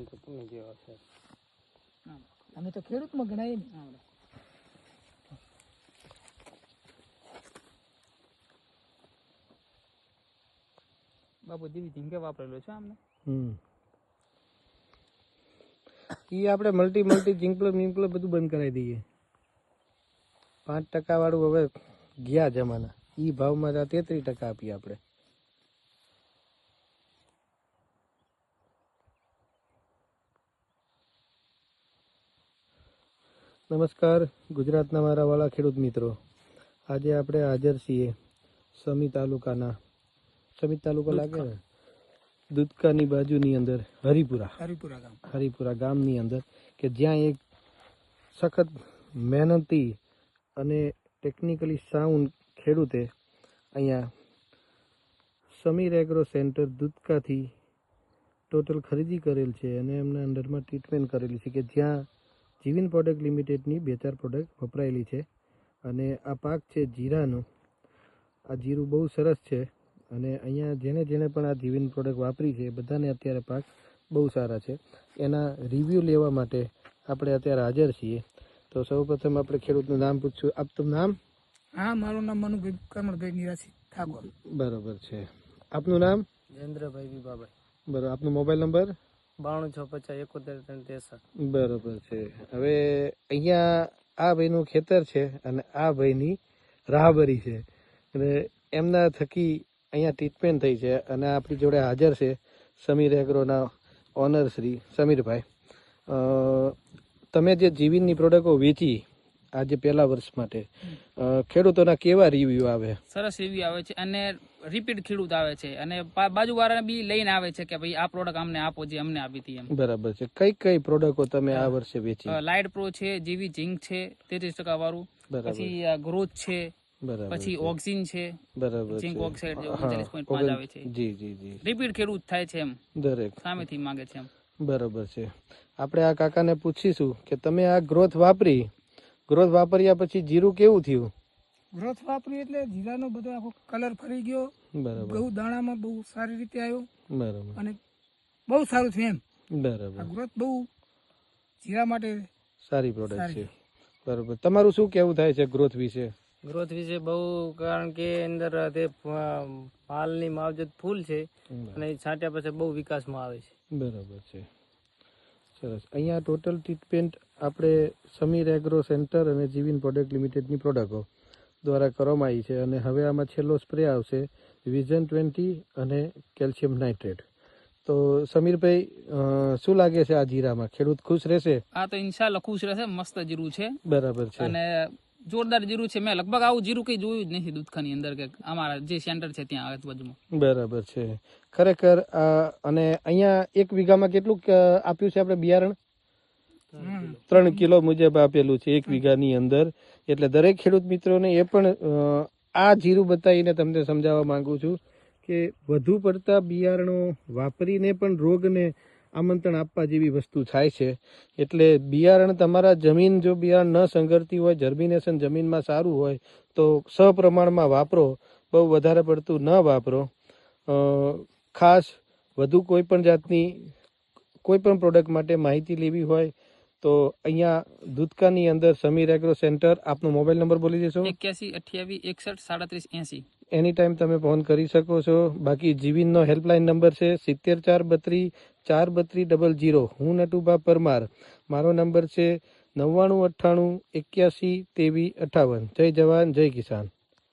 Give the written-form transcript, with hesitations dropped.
તો તમે જેવા છે. અમે તો ખેડૂતમાં ગણાય ને. બાપુ જેવી ઝીંકે વાપરેલો છે આમને. ઈ આપણે મલ્ટી જિંકલો બધું બંધ કરાવી દઈએ. 5% વાળું હવે ગયા જમાના. ઈ ભાવમાં 33% આપીએ આપણે. નમસ્કાર ગુજરાતના મારા વાળા ખેડૂત મિત્રો. આજે આપણે હાજર છીએ સમી તાલુકો લાગે ને, દૂધકાની બાજુની અંદર હરિપુરા ગામની અંદર, કે જ્યાં એક સખત મહેનતી અને ટેકનિકલી સાઉન્ડ ખેડૂતે અહીંયા સમીર એગ્રો સેન્ટર દૂધકાથી ટોટલ ખરીદી કરેલ છે અને એમના અંડરમાં ટ્રીટમેન્ટ કરેલી છે, કે જ્યાં જીવિન પ્રોડક્ટ લિમિટેડની 2-4 પ્રોડક્ટ વપરાયેલી છે. અને આ પાક છે જીરાનો. આ જીરું બહુ સરસ છે અને અહીંયા જેણે પણ આ જીવિન પ્રોડક્ટ વાપરી છે બધાને અત્યારે પાક બહુ સારા છે. એના રિવ્યૂ લેવા માટે આપણે અત્યારે હાજર છીએ. તો સૌપ્રથમ આપણે ખેડૂતનું નામ પૂછશું. આપનું નામ? હા, મારું નામ મનુભાઈ કમળભાઈ નિરાશી ઠાકોર. બરોબર છે. આપનું નામ? જયેન્દ્રભાઈ વિભાભાઈ. બરોબર. આપનો મોબાઈલ નંબર? 9265717363. બરોબર છે. હવે અહીંયા આ ભાઈનું ખેતર છે અને આ ભાઈની રાહબરી છે અને એમના થકી અહીંયા ટ્રીટમેન્ટ થઈ છે. અને આપણી જોડે હાજર છે સમીર એગ્રોના ઓનર શ્રી સમીરભાઈ. તમે જે જીવિનની પ્રોડક્ટો વેચી આજે પહેલા વર્ષ માટે, ખેડૂતોના કેવા રિવ્યુ આવે? સરસ રિવ્યુ આવે છે અને રિપીટ ખેડૂત આવે છે અને બાજુવાળાને બી લઈને આવે છે કે ભાઈ આ પ્રોડક્ટ અમને આપો જે અમને આપી હતી એમ. બરાબર છે. કઈ પ્રોડક્ટો તમે આ વર્ષે વેચી? લાઇટ પ્રો છે, જીવી ઝીંક છે 33% વાળું, પછી ગ્રોથ છે, પછી ઓક્સિન છે, બરાબર, ઝીંક ઓક્સાઇડ 39.5 આવે છે. જી જી જી. રિપીટ ખેડૂત થાય છે એમ, દરેક સામેથી માંગે છે એમ. બરાબર છે. આપણે આ કાકાને પૂછીશું કે તમે આ ગ્રોથ વાપર્યા પછી જીરું કેવું થયું? ગ્રોથ વાપરી એટલે જીરાનો બધો આખો કલર ફરી ગયો. બરાબર. બહુ દાણામાં બહુ સારી રીતે આવ્યો. બરાબર. અને બહુ સારું છે એમ. બરાબર. આ ગ્રોથ બહુ જીરા માટે સારી પ્રોડક્ટ છે. બરાબર. તમારું શું કેવું થાય છે ગ્રોથ વિશે? ગ્રોથ વિશે બહુ, કારણ કે અંદર તે પાલની માવજત ફૂલ છે અને છાંટ્યા પછી બહુ વિકાસમાં આવે છે. બરાબર છે. સરસ. અહીંયા ટોટલ ટ્રીટમેન્ટ આપણે સમીર એગ્રો સેન્ટર અને જીવિન પ્રોડક્ટ લિમિટેડની પ્રોડક્ટો દ્વારા કરવામાં આવી છે. અને હવે આમાં છેલ્લો સ્પ્રે આવશે વિઝન 20 અને કેલ્શિયમ નાઇટ્રેટ. તો સમીરભાઈ, શું લાગે છે આ જીરામાં ખેડૂત ખુશ રહેશે? આ તો ઇન્શાલ્લાહ ખુશ રહેશે. મસ્ત જીરું છે. બરાબર છે. અને જોરદાર જીરું છે. મેં લગભગ આવું જીરું કઈ જોયું જ નથી દૂધખાની અંદર, કે અમારા જે સેન્ટર છે ત્યાં આજુબાજુમાં. બરાબર છે. ખરેખર. અને અહીંયા 1 વીઘામાં કેટલું આપ્યું છે આપણે બિયારણ? 3 કિલો મુજબ આપેલું છે 1 વીઘાની અંદર. એટલે દરેક ખેડૂત મિત્રોને એ પણ આ જીરું બતાવીને તમને સમજાવવા માંગુ છું કે વધુ પડતા બિયારણો વાપરીને પણ રોગને આમંત્રણ આપવા જેવી વસ્તુ થાય છે. એટલે બિયારણ તમારા જમીન, જો બિયારણ ન સંઘરતી હોય, જર્મિનેશન જમીનમાં સારું હોય તો સપ્રમાણમાં વાપરો. બહુ વધારે પડતું ન વાપરો. ખાસ વધુ કોઈ પણ જાતની કોઈ પણ પ્રોડક્ટ માટે માહિતી લેવી હોય તો અહીંયા દૂધકાની અંદર સમીર એગ્રો સેન્ટર. આપનો મોબાઈલ નંબર બોલી દેશો? 81 28 61 37 80. એની ટાઈમ તમે ફોન કરી શકો છો. બાકી જીવિનનો હેલ્પલાઇન નંબર છે 70 432 432 00. હું નટુભા પરમાર. મારો નંબર છે 99 98 81 23 58. જય જવાન જય કિસાન.